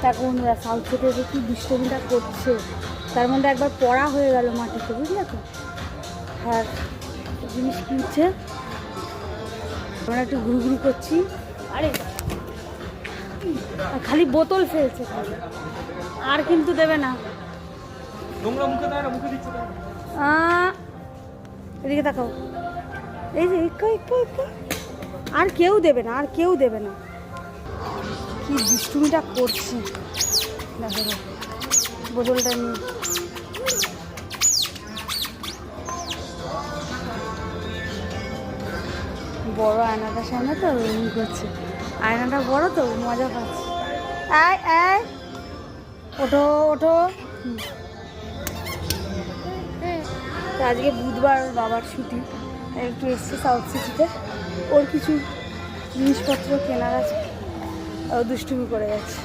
তার বন্ধুরা সাউথ থেকে যে কি দুষ্টমিটা করছে, তার মধ্যে একবার পড়া হয়ে গেল মাটিতে, বুঝলে তো। আর জিনিস কিনছে, আমরা একটু ঘুরঘুরি করছি। আরে খালি বোতল ফেলছে খালি, আর কিন্তু দেবে না। এদিকে তাকাও, এই যে একটু একটু একটু, আর কেউ দেবে না, আর কেউ দেবে না। কি দুষ্টুমিটা করছে দেখো, বোতলটা নিয়ে। বড় আয়নাটার সামনে তো এমনি করছে, আয়নাটা বড় তো মজা পাচ্ছে। আয় আয়, ওঠো ওঠো। তো আজকে বুধবার, বাবার ছুটি, একটু এসছে সাউথ সিটিতে, ওর কিছু জিনিসপত্র কেনার আছে, ও দুষ্টুমি করে যাচ্ছে।